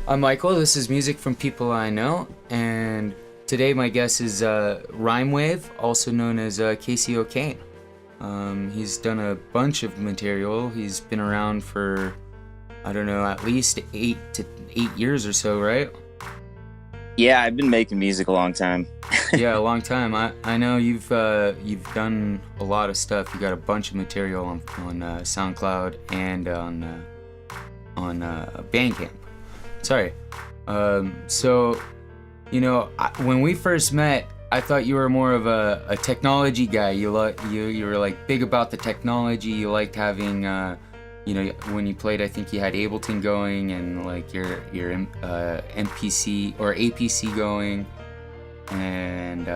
I'm Michael. This is music from people I know, and today my guest is Rhymewave, also known as Casey O'Kane. He's done a bunch of material. He's been around for I don't know, at least 8 years or so, right? Yeah, I've been making music a long time. Yeah, a long time. I know you've done a lot of stuff. You got a bunch of material on SoundCloud and on Bandcamp. Sorry. So, when we first met, I thought you were more of a technology guy. You were like big about the technology. You liked having, when you played, I think you had Ableton going and like your MPC or APC going, and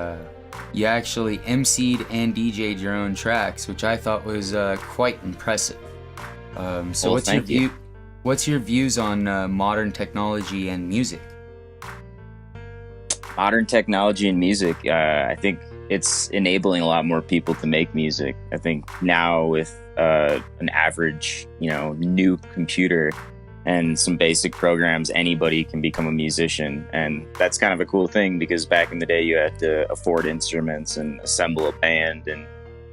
you actually MC'd and DJ'd your own tracks, which I thought was quite impressive. So Well, what's your thank you. view? What's your views on modern technology and music? Modern technology and music, I think it's enabling a lot more people to make music. I think now with an average, new computer and some basic programs, anybody can become a musician. And that's kind of a cool thing because back in the day, you had to afford instruments and assemble a band and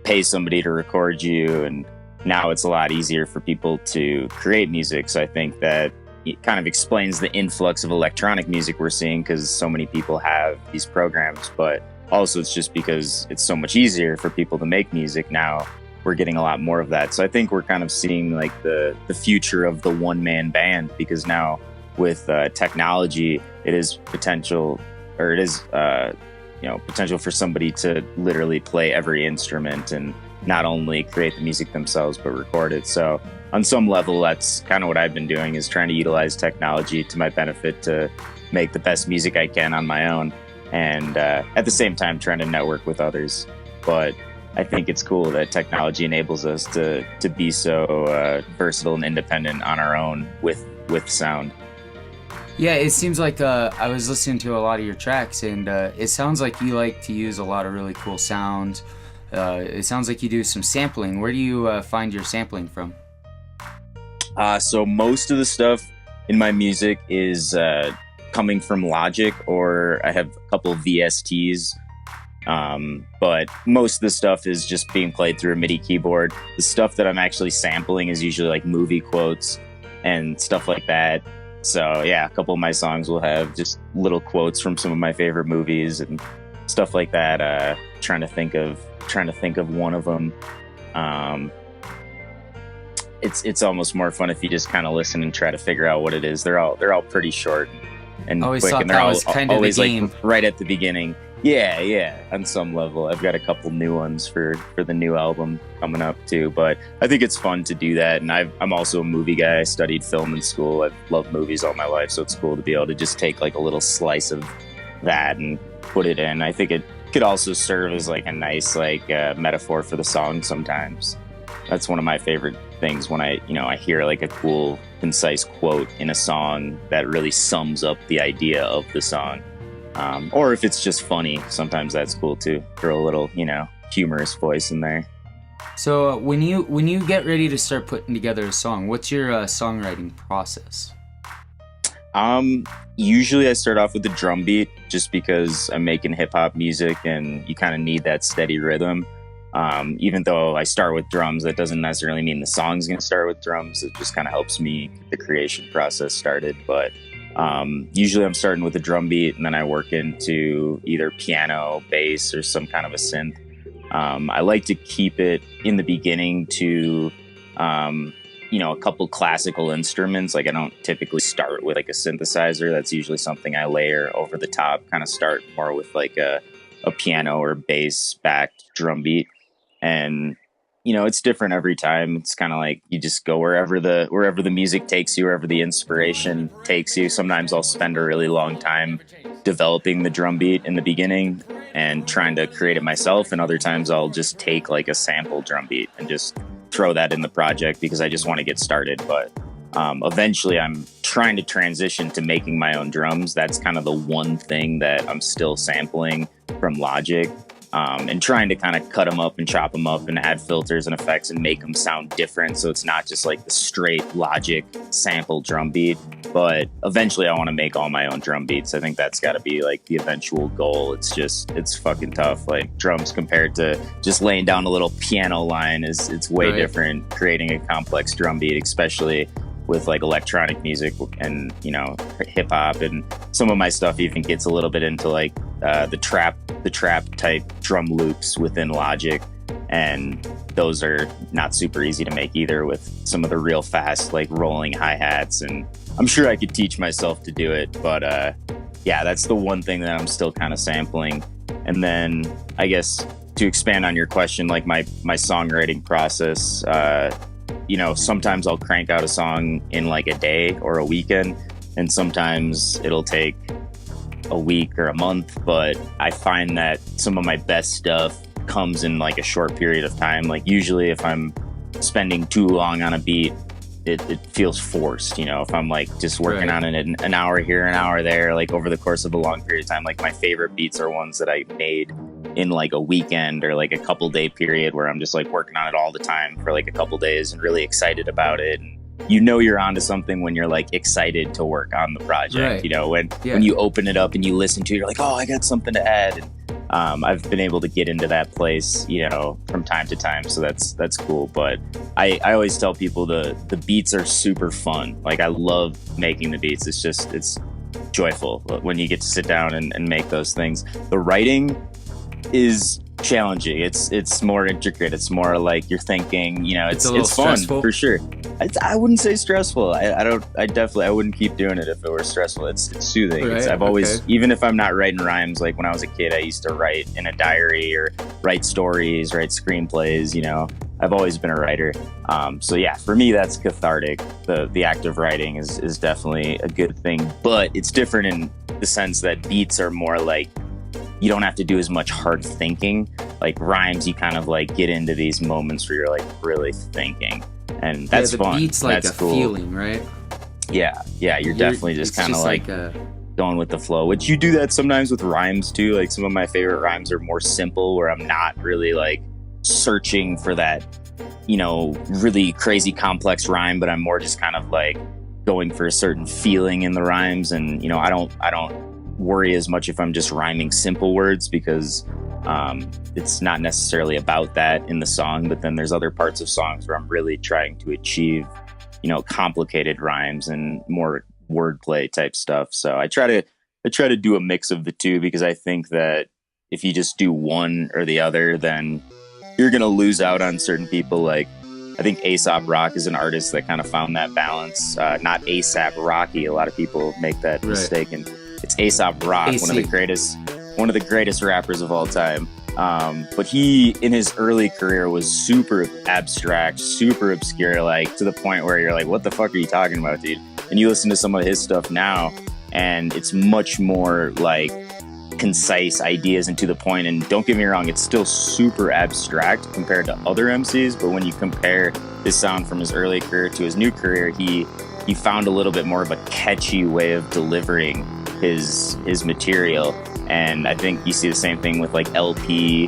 pay somebody to record you. And now it's a lot easier for people to create music. So I think that it kind of explains the influx of electronic music we're seeing because so many people have these programs, but also it's just because it's so much easier for people to make music now. We're getting a lot more of that. So I think we're kind of seeing like the future of the one-man band, because now with technology, it is potential, or it is potential for somebody to literally play every instrument and not only create the music themselves but record it. So on some level, that's kind of what I've been doing, is trying to utilize technology to my benefit to make the best music I can on my own, and at the same time trying to network with others. But I think it's cool that technology enables us to be so versatile and independent on our own with sound. Yeah, it seems like I was listening to a lot of your tracks, and it sounds like you like to use a lot of really cool sounds. It sounds like you do some sampling. Where do you find your sampling from? So most of the stuff in my music is coming from Logic, or I have a couple of VSTs. But most of the stuff is just being played through a MIDI keyboard. The stuff that I'm actually sampling is usually like movie quotes and stuff like that. So yeah, a couple of my songs will have just little quotes from some of my favorite movies and stuff like that. Trying to think of one of them. It's almost more fun if you just kind of listen and try to figure out what it is. They're all pretty short and I always quick, thought and they're that all was kind of the always game. like right at the beginning. Yeah, on some level. I've got a couple new ones for the new album coming up too, but I think it's fun to do that. And I'm also a movie guy. I studied film in school. I've loved movies all my life, so it's cool to be able to just take like a little slice of that and put it in. I think it could also serve as like a nice metaphor for the song sometimes. That's one of my favorite things when I hear like a cool, concise quote in a song that really sums up the idea of the song. Or if it's just funny, sometimes that's cool too. Throw a little, humorous voice in there. So when you get ready to start putting together a song, what's your songwriting process? Usually I start off with the drum beat just because I'm making hip hop music and you kind of need that steady rhythm. Even though I start with drums, that doesn't necessarily mean the song's going to start with drums. It just kind of helps me get the creation process started. But usually I'm starting with a drum beat and then I work into either piano, bass, or some kind of a synth. I like to keep it in the beginning to, a couple classical instruments. Like I don't typically start with like a synthesizer. That's usually something I layer over the top, kind of start more with like a piano or bass backed drum beat. And it's different every time. It's kind of like you just go wherever the music takes you, wherever the inspiration takes you. Sometimes I'll spend a really long time developing the drum beat in the beginning and trying to create it myself, and other times I'll just take like a sample drum beat and just throw that in the project because I just want to get started. But eventually I'm trying to transition to making my own drums. That's kind of the one thing that I'm still sampling from Logic. and trying to kind of cut them up and chop them up and add filters and effects and make them sound different. So it's not just like the straight Logic sample drum beat, but eventually I want to make all my own drum beats. I think that's got to be like the eventual goal. It's fucking tough. Like drums compared to just laying down a little piano line it's way different creating a complex drum beat, especially with like electronic music and, you know, hip hop, and some of my stuff even gets a little bit into like the trap type drum loops within Logic, and those are not super easy to make either with some of the real fast like rolling hi-hats, and I'm sure I could teach myself to do it, but yeah, that's the one thing that I'm still kind of sampling. And then I guess to expand on your question, like my songwriting process, you know, sometimes I'll crank out a song in like a day or a weekend, and sometimes it'll take a week or a month, but I find that some of my best stuff comes in like a short period of time. Like usually if I'm spending too long on a beat, it feels forced, you know. If I'm like just working on it an hour here, an hour there, like over the course of a long period of time, like my favorite beats are ones that I made in like a weekend or like a couple day period where I'm just like working on it all the time for like a couple days and really excited about it. And you know you're onto something when you're like excited to work on the project, you know, when you open it up and you listen to it, you're like, oh, I got something to add. And I've been able to get into that place, you know, from time to time. So that's cool. But I always tell people the beats are super fun. Like I love making the beats. It's joyful when you get to sit down and make those things. The writing is challenging. It's more intricate. It's more like you're thinking, you know, it's fun stressful. For sure. I wouldn't say stressful. I wouldn't keep doing it if it were stressful. It's soothing. Right, I've always, even if I'm not writing rhymes, like when I was a kid, I used to write in a diary or write stories, write screenplays, you know. I've always been a writer. So yeah, for me, that's cathartic. The act of writing is definitely a good thing, but it's different in the sense that beats are more like, you don't have to do as much hard thinking. Like rhymes, you kind of like get into these moments where you're like really thinking, and that's the fun. Beats like that's a cool. feeling, right? Yeah, you're definitely just kind of like going with the flow. Which you do that sometimes with rhymes too. Like some of my favorite rhymes are more simple, where I'm not really like searching for that, you know, really crazy complex rhyme, but I'm more just kind of like going for a certain feeling in the rhymes. And you know, I don't worry as much if I'm just rhyming simple words, because it's not necessarily about that in the song. But then there's other parts of songs where I'm really trying to achieve, you know, complicated rhymes and more wordplay type stuff. So I try to do a mix of the two, because I think that if you just do one or the other, then you're gonna lose out on certain people. Like I think A$AP Rock is an artist that kind of found that balance. Not A$AP Rocky. A lot of people make that mistake, and it's A$AP Rock, AC. one of the greatest rappers of all time. But he, in his early career, was super abstract, super obscure, like to the point where you're like, what the fuck are you talking about, dude? And you listen to some of his stuff now, and it's much more like concise ideas and to the point. And don't get me wrong, it's still super abstract compared to other MCs. But when you compare his sound from his early career to his new career, he found a little bit more of a catchy way of delivering his material. And I think you see the same thing with like LP,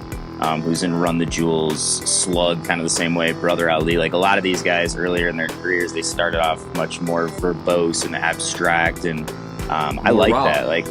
who's in Run the Jewels, Slug, kind of the same way, Brother Ali. Like a lot of these guys earlier in their careers, they started off much more verbose and abstract, and I like that. Like,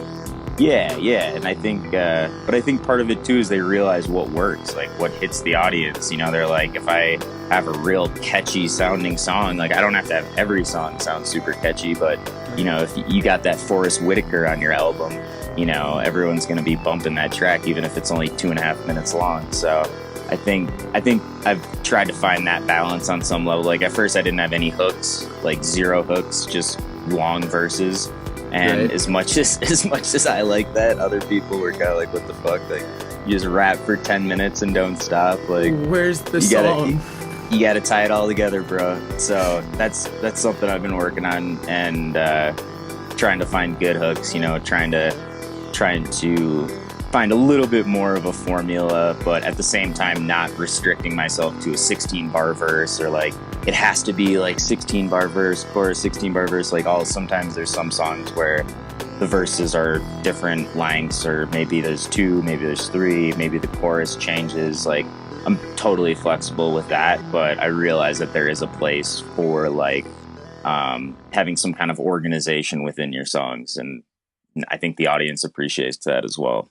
yeah. And I think, but I think part of it too is they realize what works, like what hits the audience. You know, they're like, if I have a real catchy sounding song, like I don't have to have every song sound super catchy, but you know, if you got that Forrest Whitaker on your album, you know, everyone's going to be bumping that track, even if it's only 2.5 minutes long. So I think I've tried to find that balance on some level. Like at first I didn't have any hooks, like 0 hooks, just long verses. And as much as I like that, other people were kind of like, what the fuck? Like you just rap for 10 minutes and don't stop. Like where's the song? You got to tie it all together, bro. So that's something I've been working on, and trying to find good hooks, you know, trying to find a little bit more of a formula, but at the same time not restricting myself to a 16-bar verse, or like it has to be like 16-bar verse, chorus, 16-bar verse. Like sometimes there's some songs where the verses are different lengths, or maybe there's two, maybe there's three, maybe the chorus changes. Like, I'm totally flexible with that, but I realize that there is a place for like having some kind of organization within your songs, and I think the audience appreciates that as well.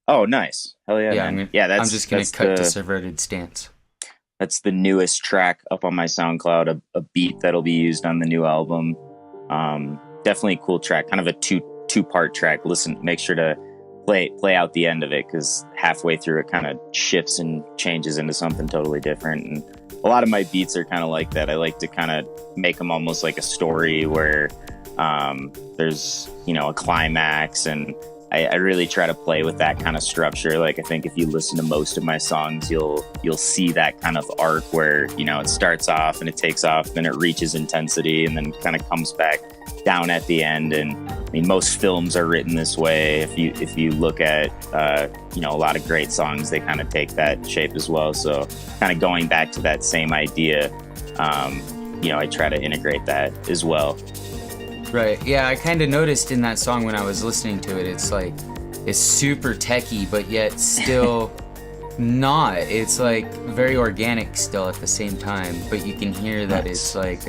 Oh, nice. Hell yeah, Yeah, man. Yeah, I'm just gonna cut to Subverted Stance. that's the newest track up on my SoundCloud, a beat that'll be used on the new album. Definitely a cool track, kind of a two-part track. Listen, make sure to play out the end of it, because halfway through it kind of shifts and changes into something totally different. And a lot of my beats are kind of like that. I like to kind of make them almost like a story where there's, you know, a climax, and I really try to play with that kind of structure. Like, I think if you listen to most of my songs, you'll see that kind of arc where, you know, it starts off and it takes off, then it reaches intensity, and then kind of comes back down at the end. And I mean, most films are written this way. If you look at you know, a lot of great songs, they kind of take that shape as well. So kind of going back to that same idea, you know, I try to integrate that as well. Right. Yeah, I kind of noticed in that song when I was listening to it, it's like, it's super techie, but yet still not. It's like very organic still at the same time, but you can hear that it's like,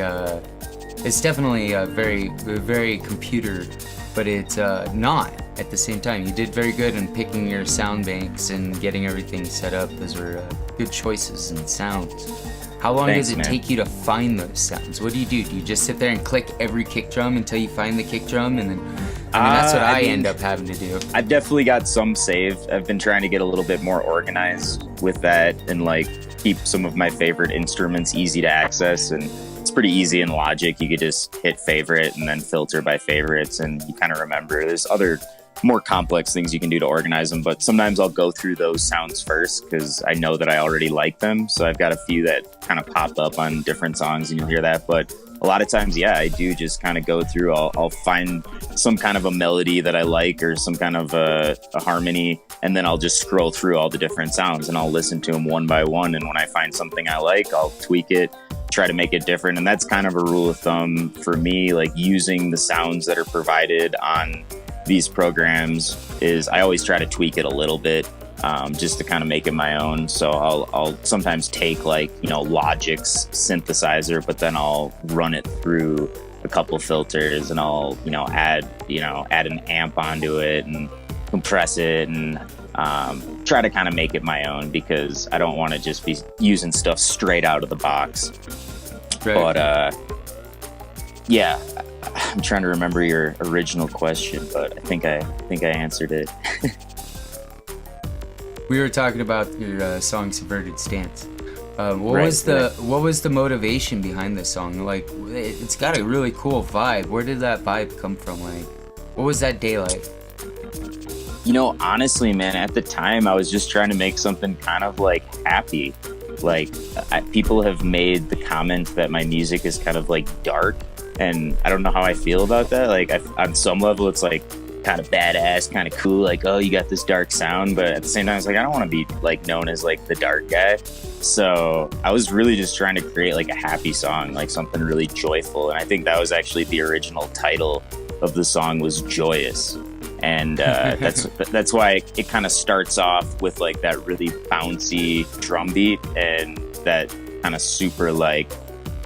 it's definitely very computer, but it's not at the same time. You did very good in picking your sound banks and getting everything set up. Those were good choices and sounds. How long does it take you to find those sounds? What do? Do you just sit there and click every kick drum until you find the kick drum? And then, I mean, that's what I end up having to do. I've definitely got some saved. I've been trying to get a little bit more organized with that, and like keep some of my favorite instruments easy to access. And it's pretty easy in Logic. You could just hit favorite and then filter by favorites, and you kind of remember. There's other more complex things you can do to organize them, but sometimes I'll go through those sounds first because I know that I already like them. So I've got a few that kind of pop up on different songs, and you'll hear that. But a lot of times, yeah, I do just kind of go through. I'll find some kind of a melody that I like, or some kind of a harmony, and then I'll just scroll through all the different sounds and I'll listen to them one by one. And when I find something I like, I'll tweak it, try to make it different. And that's kind of a rule of thumb for me, like using the sounds that are provided on these programs, is I always try to tweak it a little bit, just to kind of make it my own. So I'll sometimes take, like, you know, Logic's synthesizer, but then I'll run it through a couple filters, and I'll, you know, add an amp onto it and compress it, and try to kind of make it my own, because I don't want to just be using stuff straight out of the box. Right. But yeah, I'm trying to remember your original question, but I think I answered it. We were talking about your song "Subverted Stance." What was the motivation behind this song? Like, it's got a really cool vibe. Where did that vibe come from? Like, what was that day like? You know, honestly, man, at the time I was just trying to make something kind of like happy. Like, people have made the comment that my music is kind of like dark, and I don't know how I feel about that. Like, on some level, it's like kind of badass, kind of cool. Like, oh, you got this dark sound. But at the same time, it's like, I don't want to be like known as like the dark guy. So I was really just trying to create like a happy song, like something really joyful. And I think that was actually the original title of the song, was Joyous. And that's why it kind of starts off with like that really bouncy drum beat and that kind of super like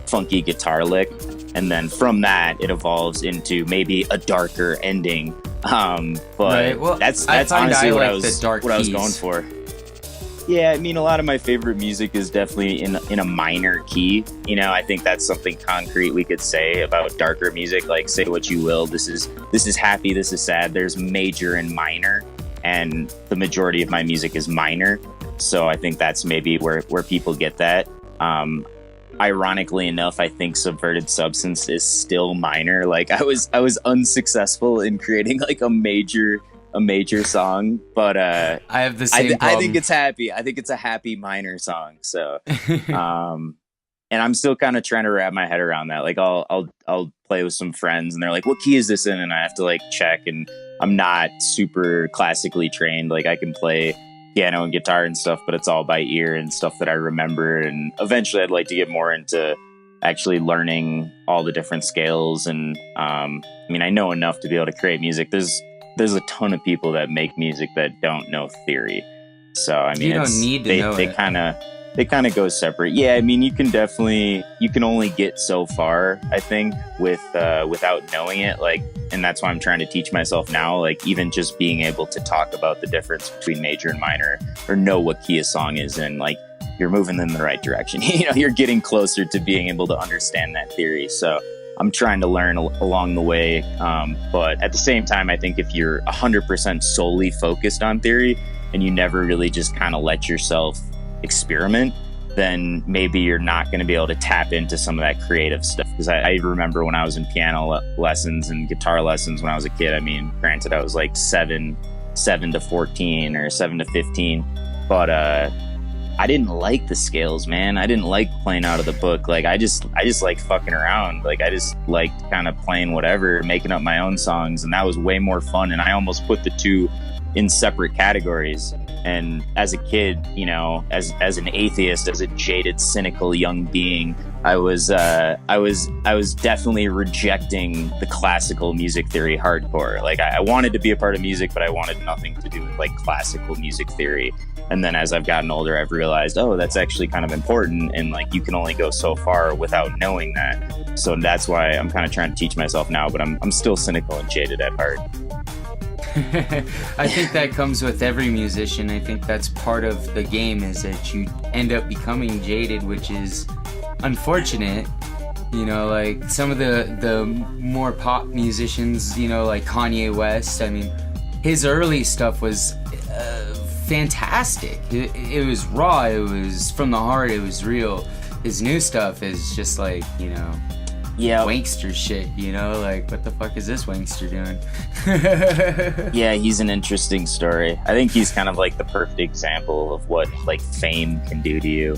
funky guitar lick. And then from that, it evolves into maybe a darker ending. But right. Well, that's honestly what I was going for. Yeah, I mean, a lot of my favorite music is definitely in a minor key. You know, I think that's something concrete we could say about darker music. Like, say what you will, this is happy, this is sad. There's major and minor, and the majority of my music is minor. So I think that's maybe where people get that. Ironically enough, I think Subverted Substance is still minor. Like, I was unsuccessful in creating like a major song, but I have the same problem. I think it's happy. I think it's a happy minor song. So and I'm still kind of trying to wrap my head around that. Like, I'll play with some friends and they're like, what key is this in? And I have to like check, and I'm not super classically trained. Like, I can play piano and guitar and stuff, but it's all by ear and stuff that I remember. And eventually I'd like to get more into actually learning all the different scales. And I mean, I know enough to be able to create music. There's a ton of people that make music that don't know theory. So I mean, you don't need to know they it. kind of, they kind of go separate. Yeah, I mean, you can only get so far, I think, without knowing it. Like, and that's why I'm trying to teach myself now. Like, even just being able to talk about the difference between major and minor, or know what key a song is in, like, you're moving in the right direction. You know, you're getting closer to being able to understand that theory. So I'm trying to learn along the way. But at the same time, I think if you're 100% solely focused on theory and you never really just kind of let yourself experiment, then maybe you're not going to be able to tap into some of that creative stuff. Because I remember when I was in piano lessons and guitar lessons when I was a kid, I mean, granted, I was like 7 to 14 or 7 to 15, but I didn't like the scales, man. I didn't like playing out of the book. Like, I just like fucking around. Like, I just liked kind of playing whatever, making up my own songs, and that was way more fun. And I almost put the two in separate categories. And as a kid, you know, as an atheist, as a jaded, cynical young being, I was definitely rejecting the classical music theory hardcore. Like, I wanted to be a part of music, but I wanted nothing to do with like classical music theory. And then as I've gotten older, I've realized, oh, that's actually kind of important. And like, you can only go so far without knowing that. So that's why I'm kind of trying to teach myself now, but I'm still cynical and jaded at heart. I think that comes with every musician. I think that's part of the game, is that you end up becoming jaded, which is unfortunate. You know, like some of the more pop musicians, you know, like Kanye West, I mean, his early stuff was fantastic. It was raw, it was from the heart, it was real. His new stuff is just like, you know, wankster shit, you know, like, what the fuck is this wankster doing? Yeah, he's an interesting story. I think he's kind of like the perfect example of what like fame can do to you.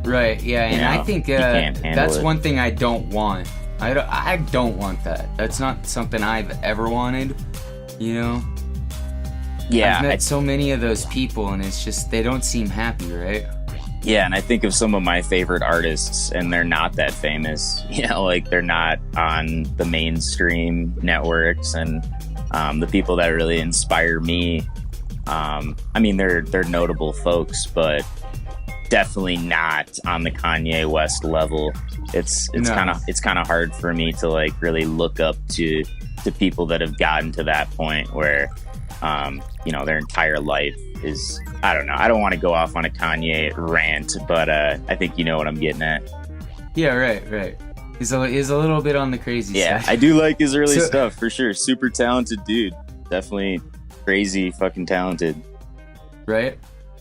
Right, yeah, and I think that's one thing I don't want. I don't want that. That's not something I've ever wanted, you know? Yeah. I've met so many of those people, and it's just, they don't seem happy, right? Yeah, and I think of some of my favorite artists, and they're not that famous. You know, like, they're not on the mainstream networks, and the people that really inspire me, I mean, they're notable folks, but definitely not on the Kanye West level. It's kind of hard for me to like really look up to people that have gotten to that point where, you know, their entire life is, I don't know. I don't want to go off on a Kanye rant, but I think you know what I'm getting at. Yeah, right. He's a little bit on the crazy side. Yeah, I do like his early stuff for sure. Super talented dude. Definitely crazy fucking talented. Right.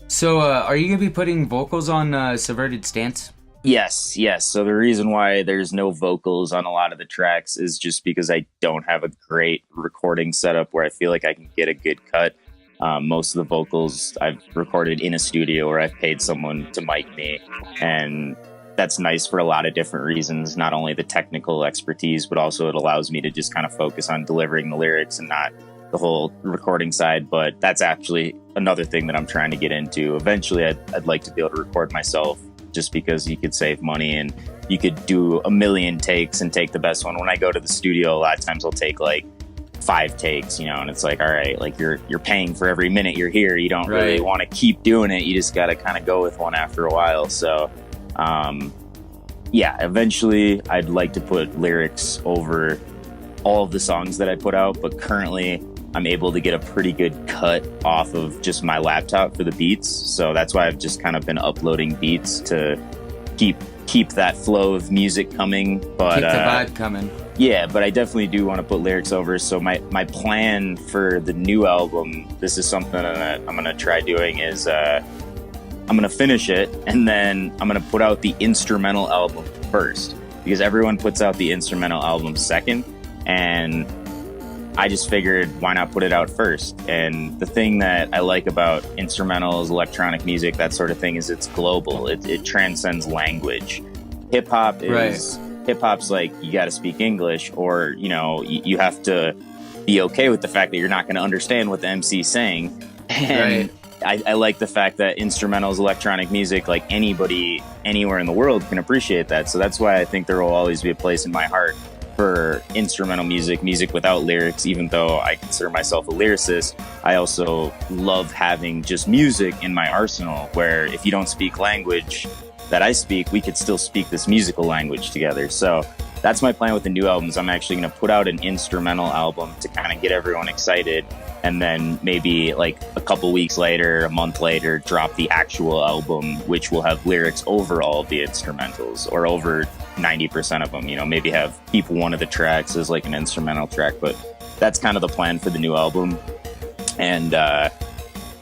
So are you going to be putting vocals on Subverted Stance? Yes. So the reason why there's no vocals on a lot of the tracks is just because I don't have a great recording setup where I feel like I can get a good cut. Most of the vocals I've recorded in a studio where I've paid someone to mic me, and that's nice for a lot of different reasons, not only the technical expertise, but also it allows me to just kind of focus on delivering the lyrics and not the whole recording side. But that's actually another thing that I'm trying to get into. Eventually, I'd like to be able to record myself, just because you could save money and you could do a million takes and take the best one. When I go to the studio, a lot of times I'll take like 5 takes, you know, and it's like, all right, like you're paying for every minute you're here. You don't really want to keep doing it. You just got to kind of go with one after a while. So, yeah, eventually I'd like to put lyrics over all of the songs that I put out, but currently I'm able to get a pretty good cut off of just my laptop for the beats. So that's why I've just kind of been uploading beats to keep that flow of music coming. But keep the vibe coming. Yeah, but I definitely do want to put lyrics over. So my plan for the new album, this is something that I'm going to try doing, is I'm going to finish it, and then I'm going to put out the instrumental album first, because everyone puts out the instrumental album second, and I just figured, why not put it out first? And the thing that I like about instrumentals, electronic music, that sort of thing, is it's global. It transcends language. Hip-hop is... Right. Hip-hop's like, you got to speak English, or, you know, you have to be okay with the fact that you're not going to understand what the MC's saying. And I like the fact that instrumentals, electronic music, like anybody, anywhere in the world can appreciate that. So that's why I think there will always be a place in my heart for instrumental music without lyrics. Even though I consider myself a lyricist, I also love having just music in my arsenal, where if you don't speak language that I speak, we could still speak this musical language together. So that's my plan with the new albums. I'm actually going to put out an instrumental album to kind of get everyone excited, and then maybe like a couple weeks later, a month later, drop the actual album, which will have lyrics over all of the instrumentals, or over 90% of them. You know, maybe have keep one of the tracks as like an instrumental track, but that's kind of the plan for the new album. And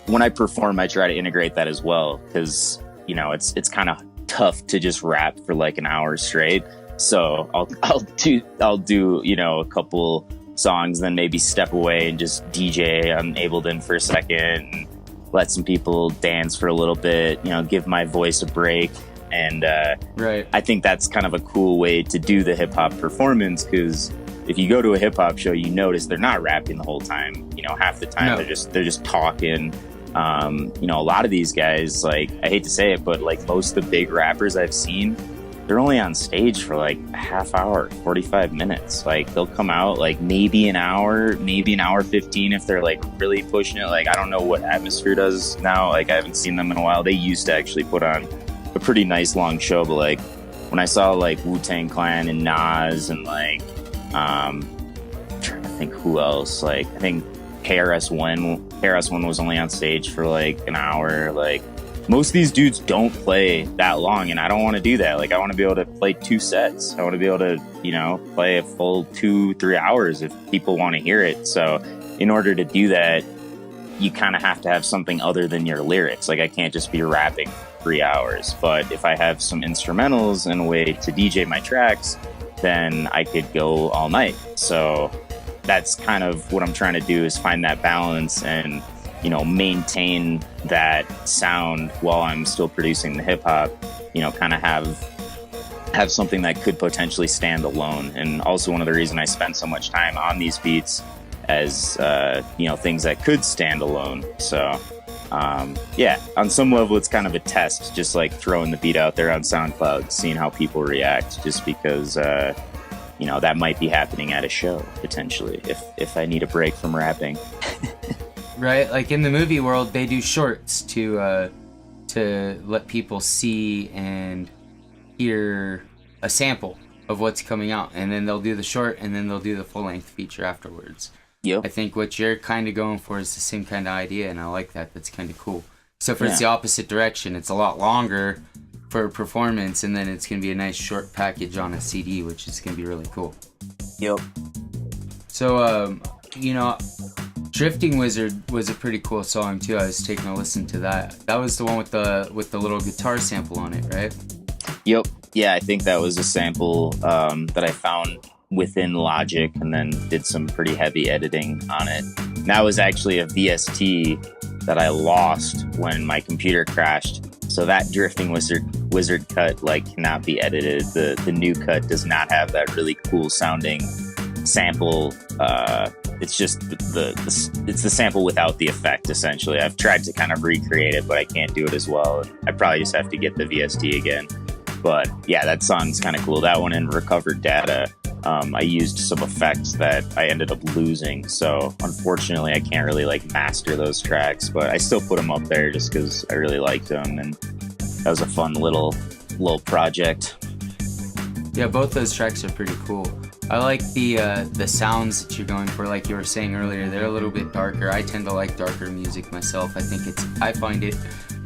when I perform, I try to integrate that as well, because, you know, it's kind of tough to just rap for like an hour straight. So I'll do, you know, a couple songs, then maybe step away and just DJ on Ableton for a second, and let some people dance for a little bit, you know, give my voice a break. And right. I think that's kind of a cool way to do the hip hop performance, because if you go to a hip hop show, you notice they're not rapping the whole time. You know, half the time they're just talking. You know, a lot of these guys, like, I hate to say it, but like most of the big rappers I've seen, they're only on stage for like a half hour, 45 minutes. Like, they'll come out like maybe an hour 15 if they're like really pushing it. Like, I don't know what Atmosphere does now. Like, I haven't seen them in a while. They used to actually put on a pretty nice long show, but like when I saw like Wu-Tang Clan and Nas and like I'm trying to think who else, like I think KRS-One was only on stage for like an hour. Like, most of these dudes don't play that long, and I don't want to do that. Like, I want to be able to play 2 sets. I want to be able to, you know, play a full 2-3 hours if people want to hear it. So in order to do that, you kind of have to have something other than your lyrics. Like, I can't just be rapping 3 hours. But if I have some instrumentals and a way to DJ my tracks, then I could go all night. So that's kind of what I'm trying to do, is find that balance and, you know, maintain that sound while I'm still producing the hip hop, you know, kind of have something that could potentially stand alone. And also one of the reasons I spend so much time on these beats as, you know, things that could stand alone. So, yeah, on some level, it's kind of a test, just like throwing the beat out there on SoundCloud, seeing how people react, just because, you know, that might be happening at a show potentially if I need a break from rapping. Right, like in the movie world, they do shorts to let people see and hear a sample of what's coming out, and then they'll do the short, and then they'll do the full-length feature afterwards. Yep. I think what you're kind of going for is the same kind of idea, and I like that. That's kind of cool. So for it's the opposite direction. It's a lot longer for a performance, and then it's going to be a nice short package on a CD, which is going to be really cool. Yep. So, you know, Drifting Wizard was a pretty cool song too. I was taking a listen to that. That was the one with the little guitar sample on it, right? Yep. Yeah, I think that was a sample that I found within Logic, and then did some pretty heavy editing on it. And that was actually a VST that I lost when my computer crashed. So that Drifting Wizard cut like cannot be edited. The new cut does not have that really cool sounding sample. It's just it's the sample without the effect, essentially. I've tried to kind of recreate it, but I can't do it as well. I probably just have to get the VST again. But yeah, that song's kind of cool. That one in Recovered Data, I used some effects that I ended up losing. So unfortunately, I can't really like master those tracks, but I still put them up there just because I really liked them, and that was a fun little project. Yeah, both those tracks are pretty cool. I like the sounds that you're going for, like you were saying earlier. They're a little bit darker. I tend to like darker music myself. I find it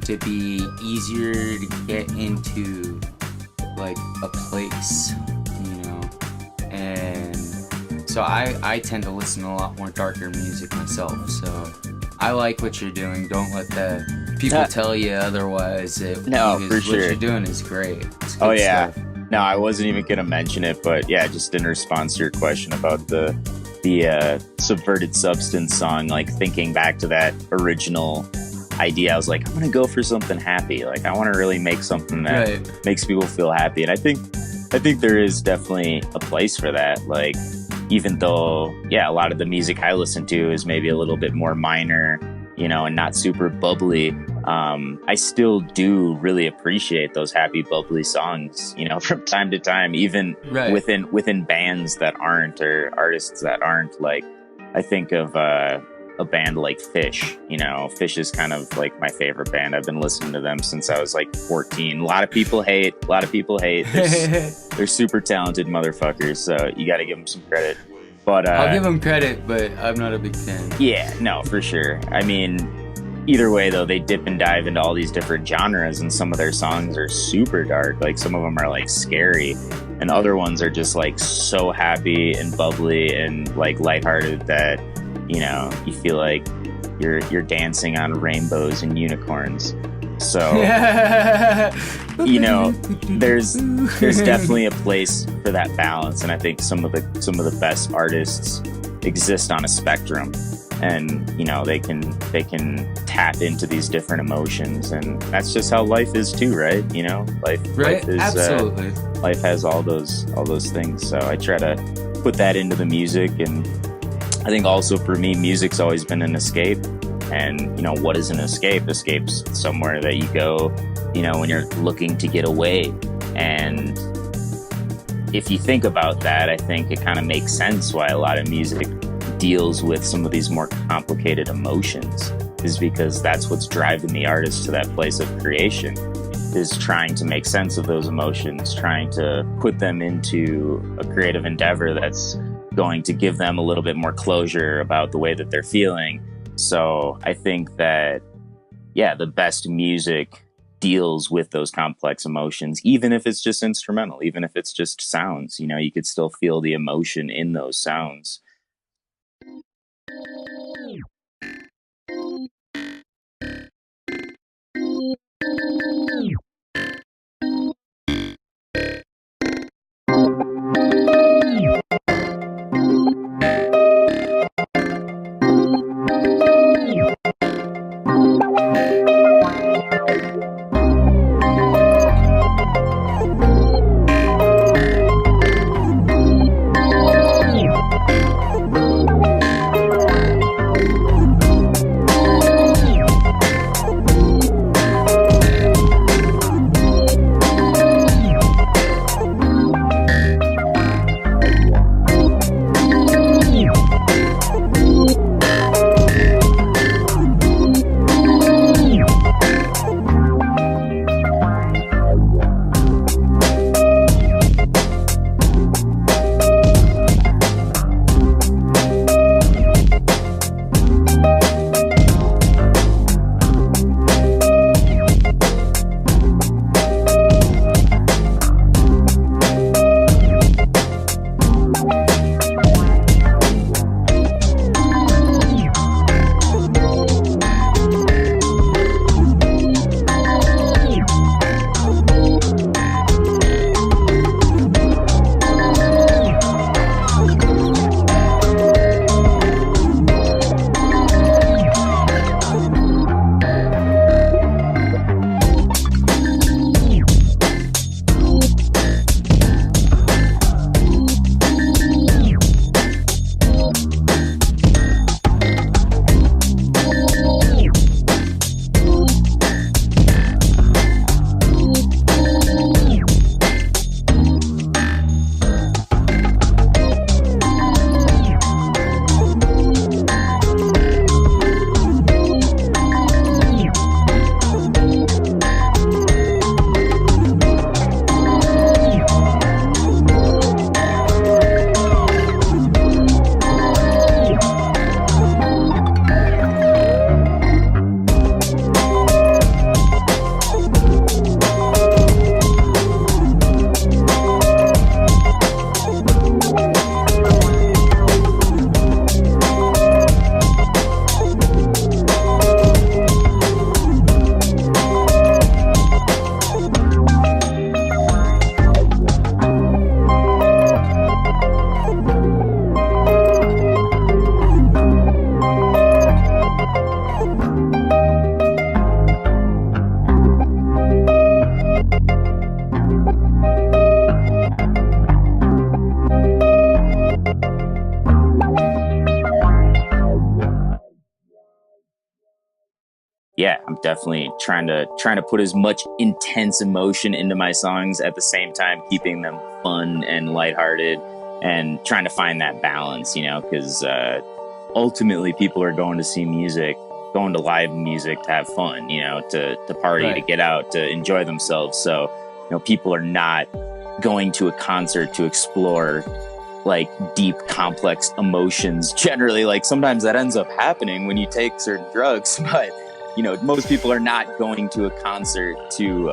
to be easier to get into like a place, you know. And so I tend to listen to a lot more darker music myself. So I like what you're doing. Don't let the people tell you otherwise. No, for sure. What you're doing is great. It's good Oh yeah. stuff. No, I wasn't even going to mention it, but yeah, just in response to your question about the Subverted Substance song, like thinking back to that original idea, I was like, I'm going to go for something happy. Like, I want to really make something that makes people feel happy. And I think there is definitely a place for that. Like, even though, yeah, a lot of the music I listen to is maybe a little bit more minor, you know, and not super bubbly. I still do really appreciate those happy, bubbly songs, you know, from time to time, even within bands that aren't, or artists that aren't. Like, I think of a band like Fish. You know, Fish is kind of like my favorite band. I've been listening to them since I was like 14. A lot of people hate. They're super talented motherfuckers, so you got to give them some credit. But I'll give them credit, but I'm not a big fan. Yeah, no, for sure. I mean, either way, though, they dip and dive into all these different genres, and some of their songs are super dark. Like, some of them are like scary, and other ones are just like so happy and bubbly and like lighthearted that, you know, you feel like you're dancing on rainbows and unicorns. So, you know, there's definitely a place for that balance, and I think some of the best artists exist on a spectrum, and you know, they can tap into these different emotions, and that's just how life is too, right? You know, life is absolutely. Life has all those things. So I try to put that into the music, and I think also for me, music's always been an escape. And, you know, what is an escape? Escape's somewhere that you go, you know, when you're looking to get away. And if you think about that, I think it kind of makes sense why a lot of music deals with some of these more complicated emotions, is because that's what's driving the artist to that place of creation, is trying to make sense of those emotions, trying to put them into a creative endeavor that's going to give them a little bit more closure about the way that they're feeling. So I think that, yeah, the best music deals with those complex emotions, even if it's just instrumental, even if it's just sounds. You know, you could still feel the emotion in those sounds. yeah, I'm definitely trying to put as much intense emotion into my songs at the same time keeping them fun and lighthearted, and trying to find that balance, you know, because ultimately people are going to see music, going to live music to have fun, you know, to party, Right. to get out, to enjoy themselves. So, you know, people are not going to a concert to explore like deep, complex emotions. Generally, like sometimes that ends up happening when you take certain drugs, but you know, most people are not going to a concert to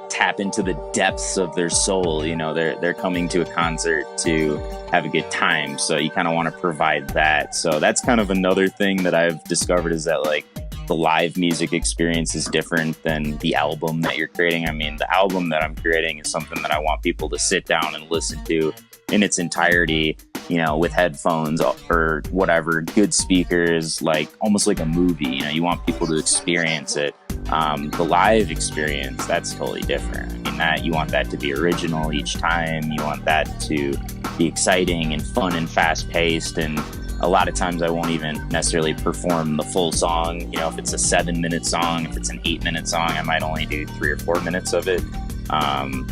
tap into the depths of their soul. You know, they're coming to a concert to have a good time. So you kind of want to provide that. So that's kind of another thing that I've discovered, is that like the live music experience is different than the album that you're creating. I mean, the album that I'm creating is something that I want people to sit down and listen to in its entirety, you know, with headphones or whatever, good speakers, like almost like a movie. You know, you want people to experience it. The live experience, that's totally different. I mean, that you want that to be original each time. You want that to be exciting and fun and fast paced. And a lot of times I won't even necessarily perform the full song. You know, if it's a 7-minute song, if it's an 8-minute song, I might only do 3 or 4 minutes of it.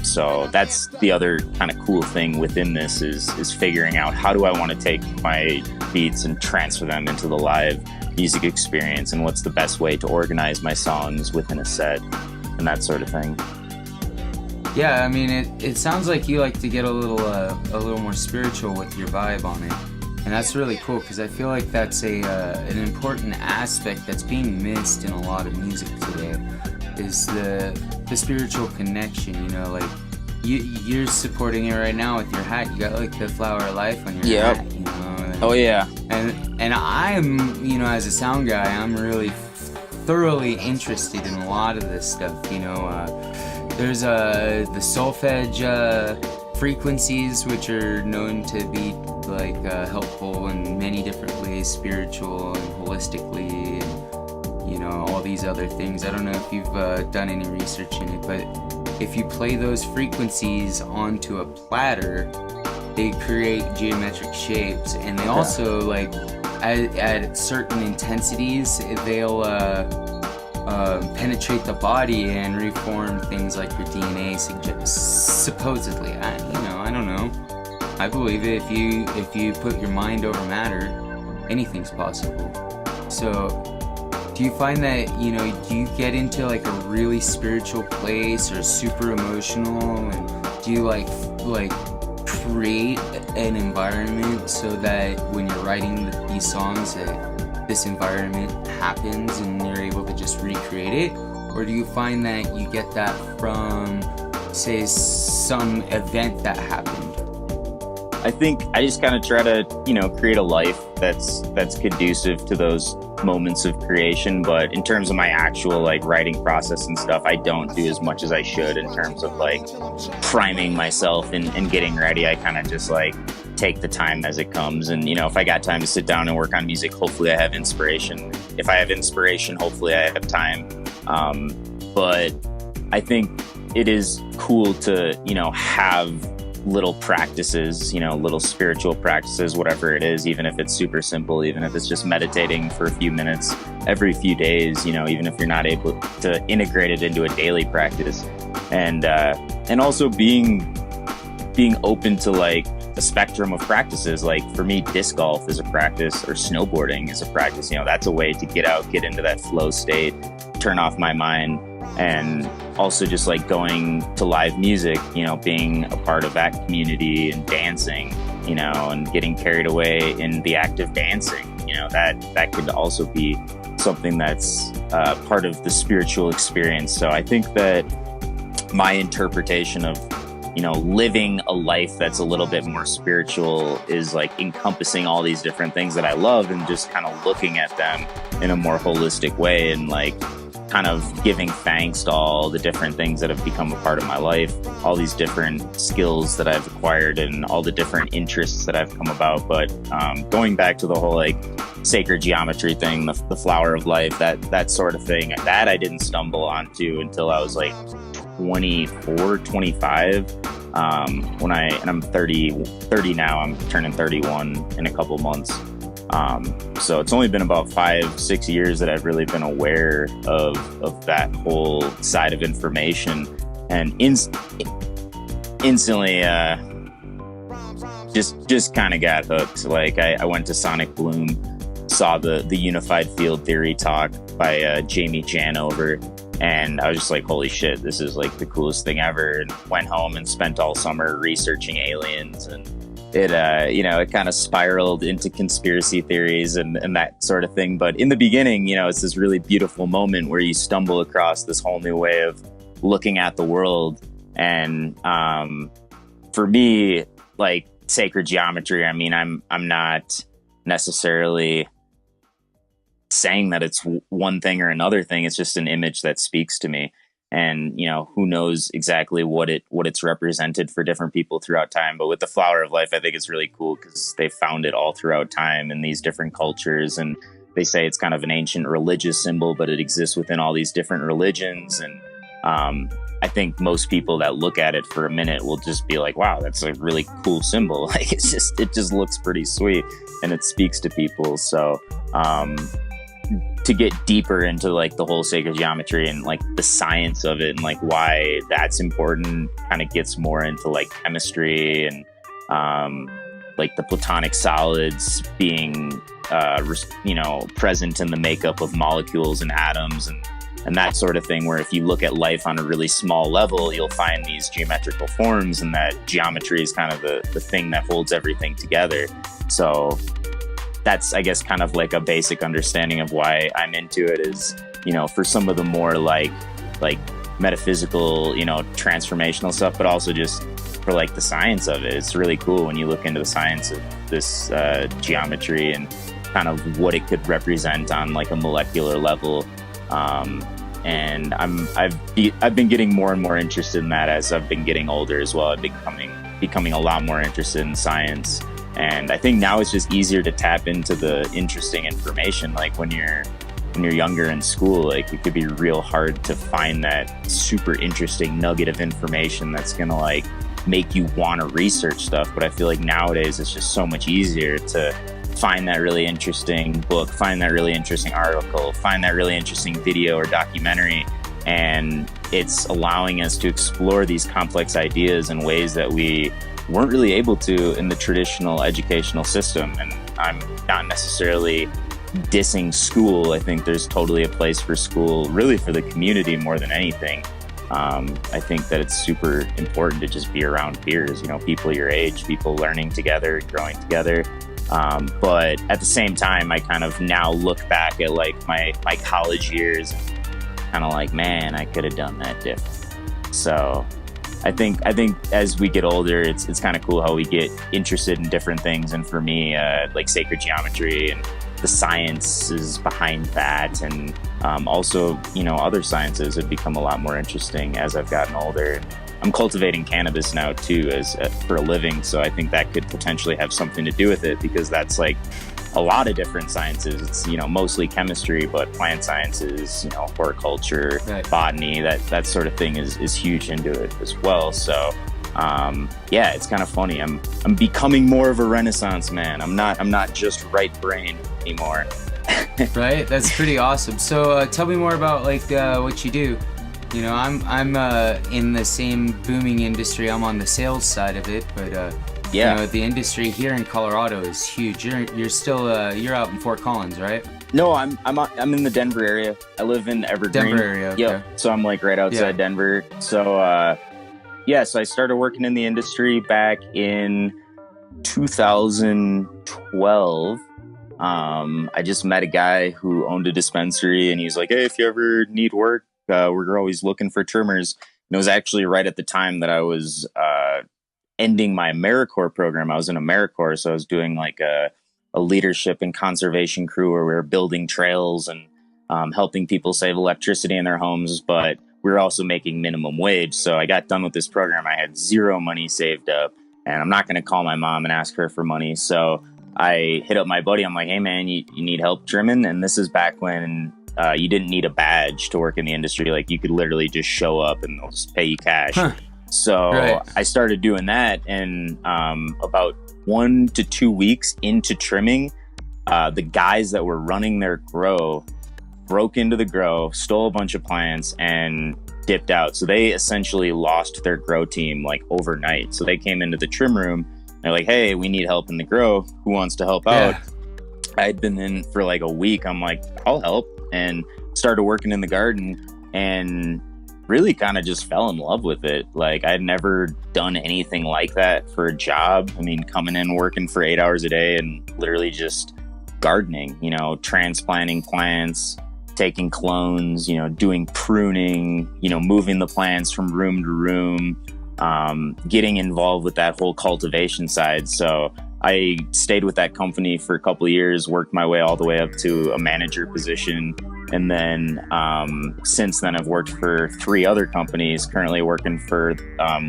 So that's the other kind of cool thing within this is figuring out how do I want to take my beats and transfer them into the live music experience, and what's the best way to organize my songs within a set and that sort of thing. Yeah, I mean, it sounds like you like to get a little more spiritual with your vibe on it, and that's really cool, because I feel like that's an important aspect that's being missed in a lot of music today, is the spiritual connection. You know, like you're supporting it right now with your hat. You got like the flower of life on your hat. You know. Oh yeah. And I'm, you know, as a sound guy, I'm really thoroughly interested in a lot of this stuff. You know, there's the solfege frequencies, which are known to be like helpful in many different ways, spiritual and holistically, and you know, all these other things. I don't know if you've done any research in it, but if you play those frequencies onto a platter, they create geometric shapes, and they also like at certain intensities they'll penetrate the body and reform things like your DNA. Supposedly, I don't know. I believe it. If you put your mind over matter, anything's possible. So, do you find that, you know, do you get into like a really spiritual place or super emotional, and do you like create an environment so that when you're writing these songs that this environment happens and you're able to just recreate it? Or do you find that you get that from, say, some event that happened? I think I just kind of try to, you know, create a life that's conducive to those moments of creation. But in terms of my actual like writing process and stuff, I don't do as much as I should in terms of like priming myself and getting ready. I kind of just like take the time as it comes. And, you know, if I got time to sit down and work on music, hopefully I have inspiration. If I have inspiration, hopefully I have time. But I think it is cool to, you know, have little practices, you know, little spiritual practices, whatever it is, even if it's super simple, even if it's just meditating for a few minutes every few days, you know, even if you're not able to integrate it into a daily practice. And also being open to like a spectrum of practices. Like for me, disc golf is a practice, or snowboarding is a practice. You know, that's a way to get out, get into that flow state, turn off my mind. And also just like going to live music, you know, being a part of that community and dancing, you know, and getting carried away in the act of dancing, you know, that could also be something that's part of the spiritual experience. So I think that my interpretation of, you know, living a life that's a little bit more spiritual is like encompassing all these different things that I love and just kind of looking at them in a more holistic way, and like kind of giving thanks to all the different things that have become a part of my life, all these different skills that I've acquired and all the different interests that I've come about. But going back to the whole like sacred geometry thing, the flower of life, that sort of thing, that I didn't stumble onto until I was like 24, 25. And I'm 30 now, I'm turning 31 in a couple months. So it's only been about 5-6 years that I've really been aware of that whole side of information, and instantly just kind of got hooked. Like I went to Sonic Bloom, saw the unified field theory talk by Jamie Janover, and I was just like, holy shit, this is like the coolest thing ever. And went home and spent all summer researching aliens, and it it kind of spiraled into conspiracy theories and that sort of thing. But in the beginning, it's this really beautiful moment where you stumble across this whole new way of looking at the world. And for me, like sacred geometry, I mean, I'm not necessarily saying that it's one thing or another thing. It's just an image that speaks to me. And, who knows exactly what it's represented for different people throughout time. But with the flower of life, I think it's really cool because they found it all throughout time in these different cultures. And they say it's kind of an ancient religious symbol, but it exists within all these different religions. And I think most people that look at it for a minute will just be like, wow, that's a really cool symbol. Like it just looks pretty sweet and it speaks to people. So, to get deeper into like the whole sacred geometry and like the science of it and like why that's important, kind of gets more into like chemistry and like the platonic solids being present in the makeup of molecules and atoms and that sort of thing, where if you look at life on a really small level, you'll find these geometrical forms, and that geometry is kind of the thing that holds everything together. So that's, I guess, kind of like a basic understanding of why I'm into it is, for some of the more like metaphysical, transformational stuff, but also just for like the science of it. It's really cool when you look into the science of this geometry and kind of what it could represent on like a molecular level. And I've been getting more and more interested in that as I've been getting older as well. I've been becoming a lot more interested in science. And I think now it's just easier to tap into the interesting information. Like when you're younger in school, like it could be real hard to find that super interesting nugget of information that's gonna like make you want to research stuff. But I feel like nowadays it's just so much easier to find that really interesting book, find that really interesting article, find that really interesting video or documentary. And it's allowing us to explore these complex ideas in ways that we weren't really able to in the traditional educational system. And I'm not necessarily dissing school. I think there's totally a place for school, really for the community more than anything. I think that it's super important to just be around peers, people your age, people learning together, growing together. But at the same time, I kind of now look back at like my college years and kind of like, man, I could have done that different. So I think as we get older, it's kind of cool how we get interested in different things. And for me, like sacred geometry and the sciences behind that, and also, other sciences have become a lot more interesting as I've gotten older. I'm cultivating cannabis now too, for a living. So I think that could potentially have something to do with it, because that's like a lot of different sciences. It's, mostly chemistry, but plant sciences, horticulture, right, botany, that sort of thing is huge into it as well. So, yeah, it's kind of funny. I'm becoming more of a Renaissance man. I'm not just right brain anymore. Right. That's pretty awesome. So, tell me more about like, what you do. I'm in the same booming industry. I'm on the sales side of it, but yeah, the industry here in Colorado is huge. You're still you're out in Fort Collins, right? No, I'm in the Denver area. I live in Evergreen. Denver area. Okay. Yeah, so I'm like right outside Denver. So so I started working in the industry back in 2012. I just met a guy who owned a dispensary, and he's like, "Hey, if you ever need work, we're always looking for trimmers." And it was actually right at the time that I was ending my AmeriCorps program. I was in AmeriCorps, so I was doing like a leadership and conservation crew where we were building trails and helping people save electricity in their homes, but we were also making minimum wage. So I got done with this program. I had zero money saved up, and I'm not going to call my mom and ask her for money. So I hit up my buddy. I'm like, "Hey man, you need help trimming?" And this is back when you didn't need a badge to work in the industry. Like you could literally just show up and they'll just pay you cash. Huh. So right. I started doing that, and about 1 to 2 weeks into trimming, the guys that were running their grow broke into the grow, stole a bunch of plants, and dipped out. So they essentially lost their grow team like overnight. So they came into the trim room. They're like, hey, we need help in the grow. Who wants to help out? I'd been in for like a week. I'm like, I'll help, and started working in the garden and really kind of just fell in love with it. Like, I'd never done anything like that for a job. I mean, coming in, working for 8 hours a day and literally just gardening, you know, transplanting plants, taking clones, you know, doing pruning, you know, moving the plants from room to room, getting involved with that whole cultivation side. So I stayed with that company for a couple of years, worked my way all the way up to a manager position. And then since then, I've worked for 3 other companies, currently working for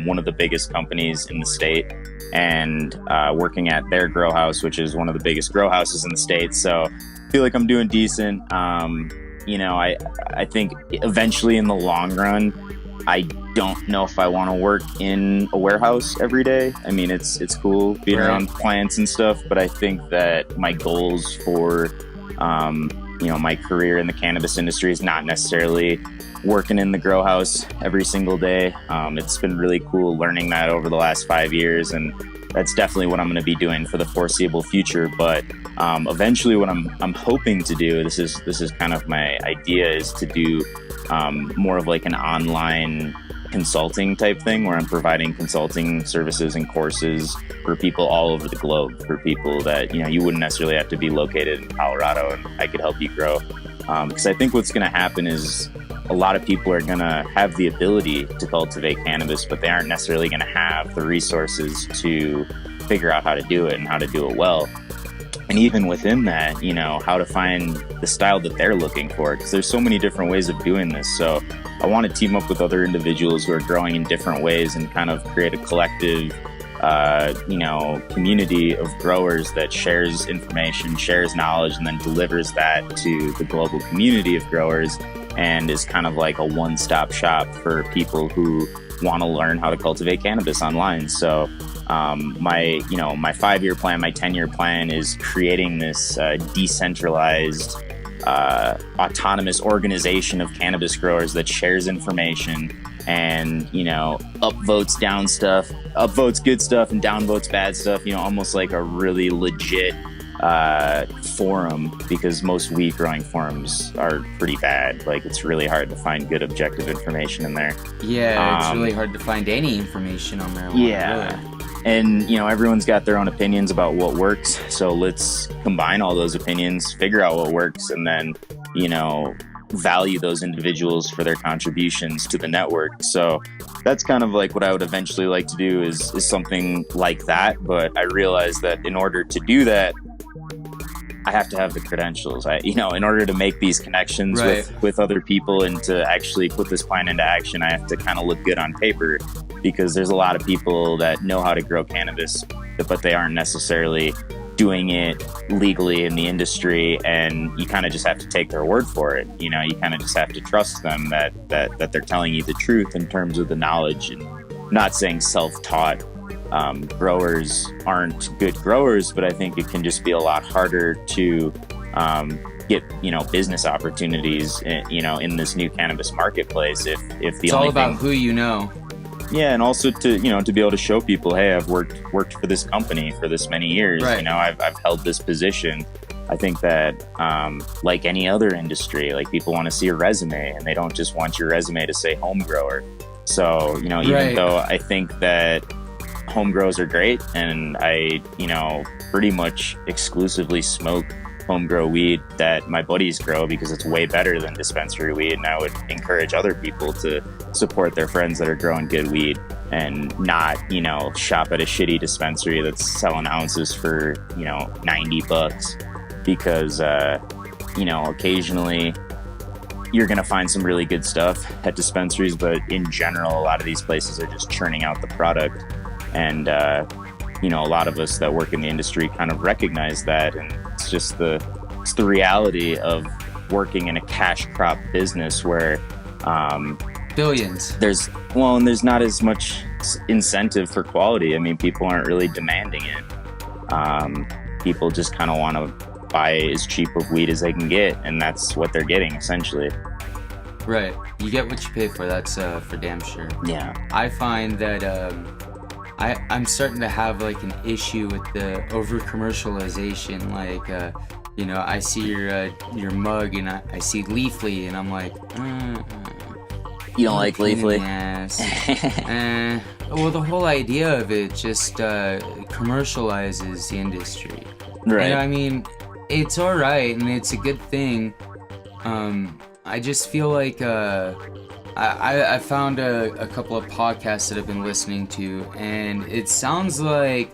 one of the biggest companies in the state, and working at their grow house, which is one of the biggest grow houses in the state. So I feel like I'm doing decent. You know, I think eventually in the long run, I don't know if I want to work in a warehouse every day. I mean, it's cool being around plants and stuff, but I think that my goals for, you know, my career in the cannabis industry is not necessarily working in the grow house every single day. It's been really cool learning that over the last 5 years, and that's definitely what I'm going to be doing for the foreseeable future. But eventually, what I'm hoping to do, this is kind of my idea, is to do more of like an online consulting type thing, where I'm providing consulting services and courses for people all over the globe, for people that, you know, you wouldn't necessarily have to be located in Colorado, and I could help you grow. Because I think what's going to happen is a lot of people are going to have the ability to cultivate cannabis, but they aren't necessarily going to have the resources to figure out how to do it and how to do it well. And even within that, you know, how to find the style that they're looking for, because there's so many different ways of doing this. So I want to team up with other individuals who are growing in different ways and kind of create a collective, you know, community of growers that shares information, shares knowledge, and then delivers that to the global community of growers, and is kind of like a one-stop shop for people who want to learn how to cultivate cannabis online. So my 5-year plan, my 10-year plan is creating this decentralized, autonomous organization of cannabis growers that shares information and, you know, upvotes good stuff and downvotes bad stuff, you know, almost like a really legit forum, because most weed growing forums are pretty bad. Like, it's really hard to find good objective information in there. Yeah, it's really hard to find any information on there. Yeah. Really. And, you know, everyone's got their own opinions about what works. So let's combine all those opinions, figure out what works, and then, you know, value those individuals for their contributions to the network. So that's kind of like what I would eventually like to do, is something like that. But I realize that in order to do that, I have to have the credentials. In order to make these connections with other people and to actually put this plan into action, I have to kind of look good on paper, because there's a lot of people that know how to grow cannabis, but they aren't necessarily doing it legally in the industry, and you kind of just have to take their word for it. You know, you kind of just have to trust them that they're telling you the truth in terms of the knowledge. And I'm not saying self-taught growers aren't good growers, but I think it can just be a lot harder to get, you know, business opportunities, you know, in this new cannabis marketplace. If the it's all about who you know. Yeah, and also to, you know, to be able to show people, hey, I've worked for this company for this many years. You know, I've held this position. I think that like any other industry, like, people want to see a resume, and they don't just want your resume to say home grower. So, you know, even though I think that home grows are great, and I, you know, pretty much exclusively smoke home grow weed that my buddies grow, because it's way better than dispensary weed, and I would encourage other people to support their friends that are growing good weed, and not, you know, shop at a shitty dispensary that's selling ounces for, you know, $90, because you know, occasionally you're gonna find some really good stuff at dispensaries, but in general, a lot of these places are just churning out the product. And you know, a lot of us that work in the industry kind of recognize that, and it's just the reality of working in a cash crop business where billions. There's not as much incentive for quality. I mean, people aren't really demanding it. People just kind of want to buy as cheap of weed as they can get, and that's what they're getting essentially. Right. You get what you pay for. That's for damn sure. Yeah. I find that I'm starting to have like an issue with the over commercialization. Like, you know, I see your mug and I see Leafly and I'm like, you don't like Leafly? Well, the whole idea of it just commercializes the industry. Right. And I mean, it's all right and it's a good thing. I just feel like I found a couple of podcasts that I've been listening to, and it sounds like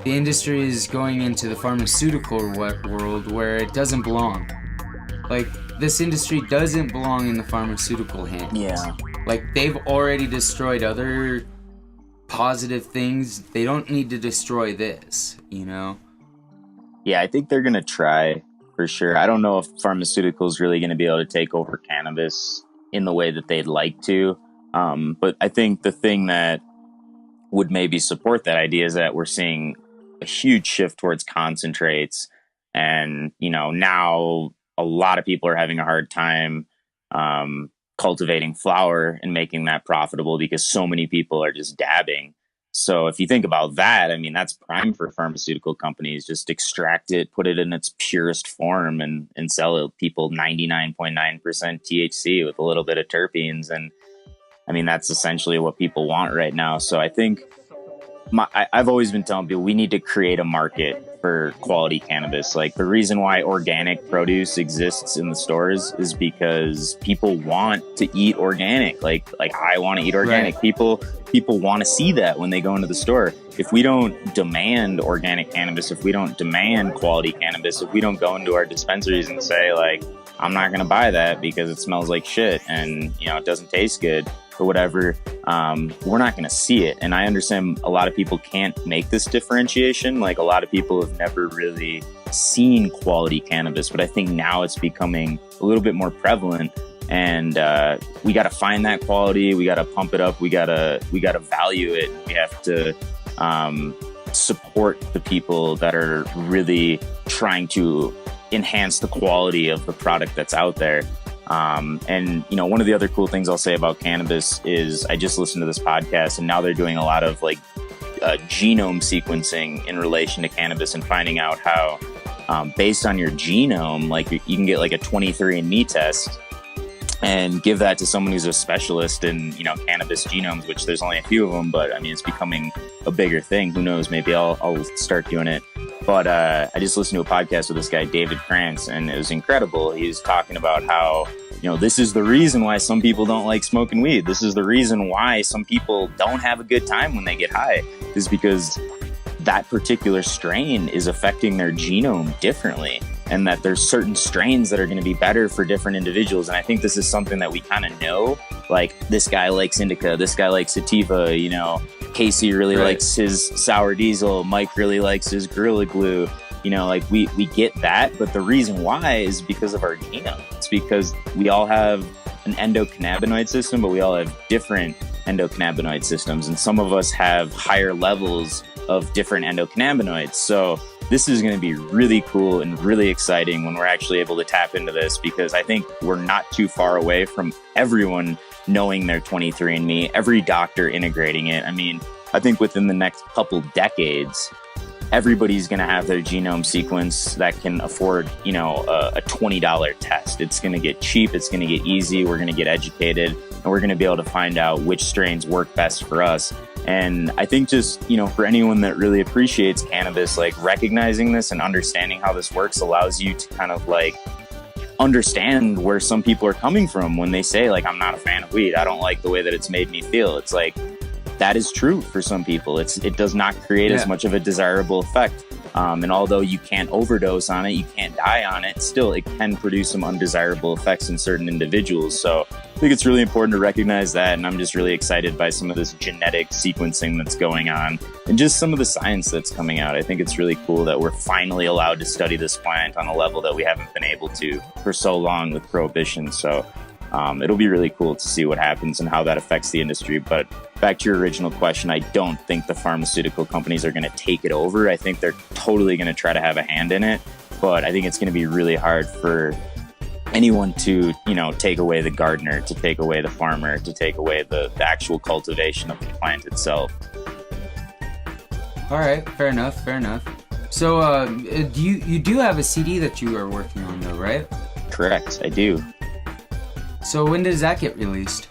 the industry is going into the pharmaceutical world where it doesn't belong. Like, this industry doesn't belong in the pharmaceutical hands. Yeah. Like, they've already destroyed other positive things. They don't need to destroy this, you know? Yeah, I think they're going to try, for sure. I don't know if pharmaceuticals really going to be able to take over cannabis in the way that they'd like to. But I think the thing that would maybe support that idea is that we're seeing a huge shift towards concentrates. And, you know, now a lot of people are having a hard time cultivating flower and making that profitable because so many people are just dabbing. So if you think about that, I mean, that's prime for pharmaceutical companies. Just extract it, put it in its purest form and sell it people 99.9% THC with a little bit of terpenes. And I mean, that's essentially what people want right now. So I think I've always been telling people we need to create a market for quality cannabis. Like, the reason why organic produce exists in the stores is because people want to eat organic. Like I want to eat organic. Right. People want to see that when they go into the store. If we don't demand organic cannabis, if we don't demand quality cannabis, if we don't go into our dispensaries and say, like, I'm not going to buy that because it smells like shit and, you know, it doesn't taste good or whatever, we're not going to see it. And I understand a lot of people can't make this differentiation. Like, a lot of people have never really seen quality cannabis, but I think now it's becoming a little bit more prevalent. And we got to find that quality. We got to pump it up. We got to value it. We have to support the people that are really trying to enhance the quality of the product that's out there. And, you know, one of the other cool things I'll say about cannabis is I just listened to this podcast, and now they're doing a lot of like genome sequencing in relation to cannabis and finding out how based on your genome, like you can get like a 23andMe test and give that to someone who's a specialist in, you know, cannabis genomes, which there's only a few of them, but I mean, it's becoming a bigger thing. Who knows? Maybe I'll start doing it. But I just listened to a podcast with this guy, David Krantz, and it was incredible. He was talking about how, you know, this is the reason why some people don't like smoking weed. This is the reason why some people don't have a good time when they get high, is because that particular strain is affecting their genome differently, and that there's certain strains that are going to be better for different individuals. And I think this is something that we kind of know. Like, this guy likes indica, this guy likes sativa, you know, Casey really likes his sour diesel, Mike really likes his Gorilla Glue. You know, like we get that, but the reason why is because of our genome. It's because we all have an endocannabinoid system, but we all have different endocannabinoid systems, and some of us have higher levels of different endocannabinoids. So this is going to be really cool and really exciting when we're actually able to tap into this, because I think we're not too far away from everyone knowing their 23andMe, every doctor integrating it. I mean, I think within the next couple decades, everybody's going to have their genome sequence that can afford, you know, a $20 test. It's going to get cheap. It's going to get easy. We're going to get educated, and we're going to be able to find out which strains work best for us. And I think just, you know, for anyone that really appreciates cannabis, like, recognizing this and understanding how this works allows you to kind of like understand where some people are coming from when they say, like, I'm not a fan of weed. I don't like the way that it's made me feel. It's like, that is true for some people. It does not create as much of a desirable effect. And although you can't overdose on it, you can't die on it, still it can produce some undesirable effects in certain individuals. So I think it's really important to recognize that. And I'm just really excited by some of this genetic sequencing that's going on and just some of the science that's coming out. I think it's really cool that we're finally allowed to study this plant on a level that we haven't been able to for so long with prohibition. So it'll be really cool to see what happens and how that affects the industry. But back to your original question, I don't think the pharmaceutical companies are going to take it over. I think they're totally going to try to have a hand in it. but I think it's going to be really hard for anyone to, take away the gardener, to take away the farmer, to take away the actual cultivation of the plant itself. All right, fair enough. So, you do have a CD that you are working on, though, right? Correct, I do. So when does that get released?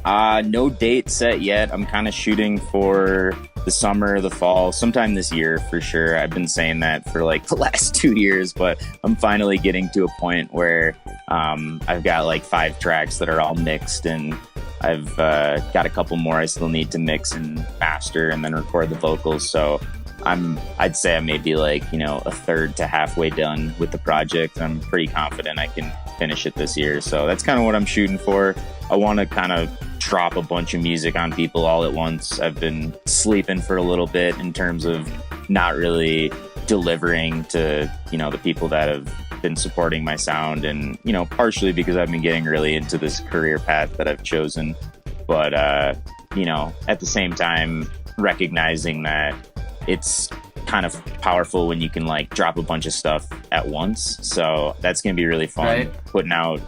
No date set yet. I'm kind of shooting for the summer, the fall, sometime this year for sure. I've been saying that for like the last 2 years, but I'm finally getting to a point where I've got like 5 tracks that are all mixed, and I've got a couple more I still need to mix and master and then record the vocals. So I'd say I may be like, a third to halfway done with the project. I'm pretty confident I can finish it this year. So that's kind of what I'm shooting for. I want to kind of drop a bunch of music on people all at once. I've been sleeping for a little bit in terms of not really delivering to, the people that have been supporting my sound, and, partially because I've been getting really into this career path that I've chosen. But, at the same time, recognizing that it's kind of powerful when you can like drop a bunch of stuff at once. So that's going to be really fun, right? Putting out,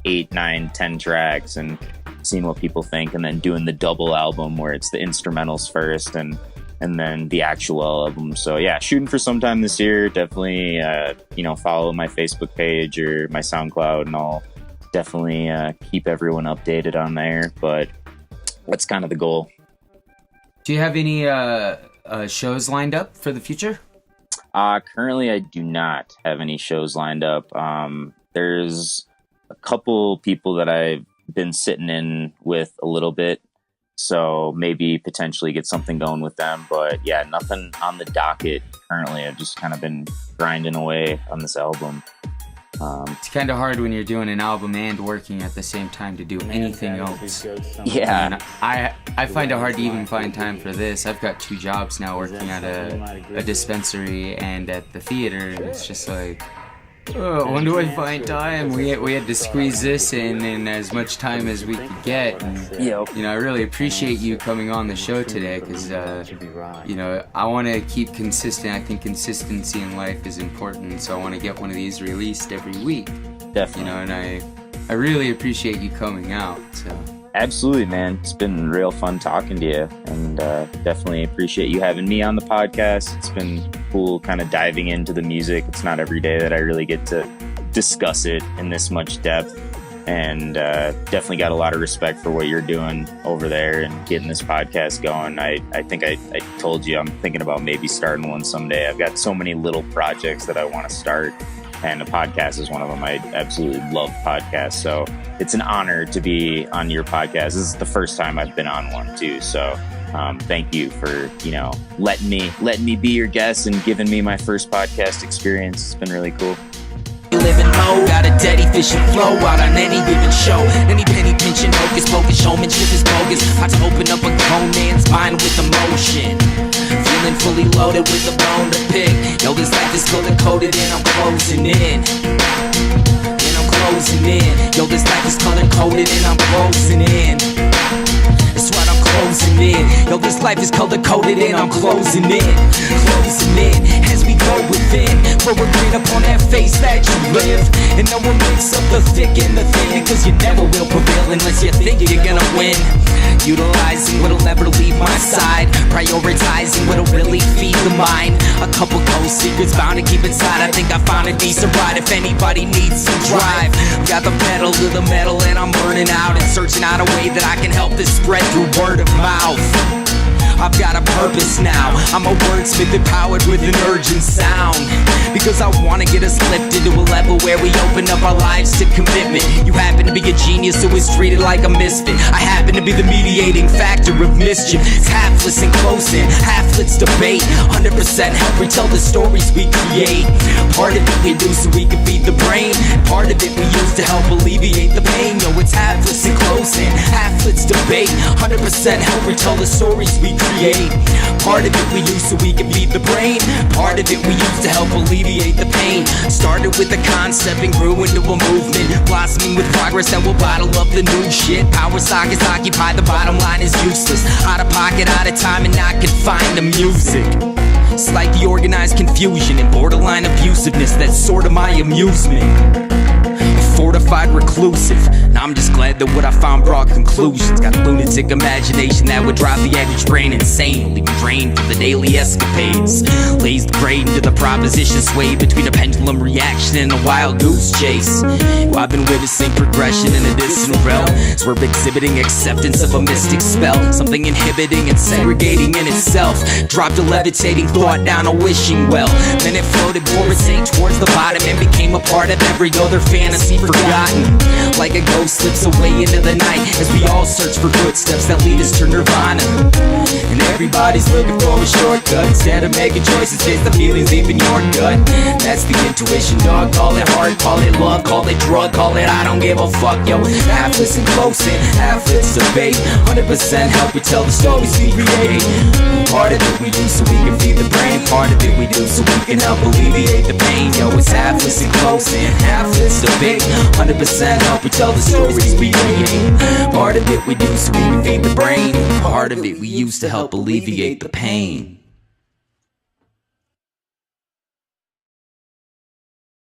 8, 9, 10 tracks and seeing what people think, and then doing the double album where it's the instrumentals first and then the actual album. So yeah, shooting for sometime this year. Definitely, follow my Facebook page or my SoundCloud, and I'll definitely keep everyone updated on there. But that's kind of the goal. Do you have any shows lined up for the future? Currently, I do not have any shows lined up. There's a couple people that I've been sitting in with a little bit, so maybe potentially get something going with them. But yeah, nothing on the docket currently. I've just kind of been grinding away on this album. It's kind of hard when you're doing an album and working at the same time to do anything else. Yeah. And I find it hard to even find time for this. I've got 2 jobs now, working at a dispensary and at the theater, and it's just like, when do I find time? We had to squeeze this in as much time as we could get. And, I really appreciate you coming on the show today, because, I want to keep consistent. I think consistency in life is important, so I want to get one of these released every week. Definitely. And I really appreciate you coming out. So. Absolutely, man. It's been real fun talking to you, and definitely appreciate you having me on the podcast. It's been cool kind of diving into the music. It's not every day that I really get to discuss it in this much depth, and definitely got a lot of respect for what you're doing over there and getting this podcast going. I think I told you I'm thinking about maybe starting one someday. I've got so many little projects that I want to start, and a podcast is one of them. I absolutely love podcasts, so it's an honor to be on your podcast. This is the first time I've been on one too, so thank you for letting me be your guest and giving me my first podcast experience. It's been really cool. Living low, got a steady fishing flow out on any given show. Any penny pinching, hocus pocus, showmanship is bogus. Hard to open up a grown man's mind with emotion. Feeling fully loaded with a bone to pick. Yo, this life is color coded and I'm closing in. Yo, this life is color coded and I'm closing in. That's right, I'm closing in. Yo, this life is color coded and I'm closing in. Closing in as we go within. For a grin upon that face that you live. And no one mix up the thick and the thin, because you never will prevail unless you think you're gonna win. Utilizing what'll never leave my side. Prioritizing what'll really feed the mind. A couple ghost secrets bound to keep inside. I think I found a decent ride if anybody needs some drive. Got the pedal to the metal and I'm burning out, and searching out a way that I can help this spread through word of mouth. I've got a purpose now. I'm a wordsmith empowered with an urgent sound, because I wanna get us lifted to a level where we open up our lives to commitment. You happen to be a genius who is treated like a misfit. I happen to be the mediating factor of mischief. It's halfless and close in, halflets debate. 100% help retell the stories we create. Part of it we do so we can feed the brain. Part of it we use to help alleviate the pain. Yo, it's halfless and close in, halflets debate. 100% help retell the stories we create. Part of it we use so we can feed the brain. Part of it we use to help alleviate the pain. Started with a concept and grew into a movement, blossoming with progress that will bottle up the new shit. Power sockets occupy, the bottom line is useless. Out of pocket, out of time, and not confined to music. It's like the organized confusion and borderline abusiveness that's sort of my amusement. Fortified reclusive, and I'm just glad that what I found brought conclusions. Got a lunatic imagination that would drive the average brain insane, leaving drained from the daily escapades. Lays the grade into the proposition, swayed between a pendulum reaction and a wild goose chase. Well, I've been witnessing progression in a distant realm, as we're exhibiting acceptance of a mystic spell, something inhibiting and segregating in itself. Dropped a levitating thought down a wishing well, then it floated forward, sank towards the bottom, and became a part of every other fantasy forgotten. Like a ghost slips away into the night, as we all search for footsteps that lead us to nirvana. And everybody's looking for a shortcut, instead of making choices based on feelings deep in your gut. That's the intuition, dog. Call it heart, call it love, call it drug, call it I don't give a fuck, yo. Half listen close in, half let's debate. 100% help you tell the stories we create. Part of it we do so we can feed the brain, part of it we do so we can help alleviate the pain. Yo, it's half listen close in, half let's debate. 100% help we tell the stories we create. Part of it we do so we can feed the brain, part of it we use to help alleviate the pain.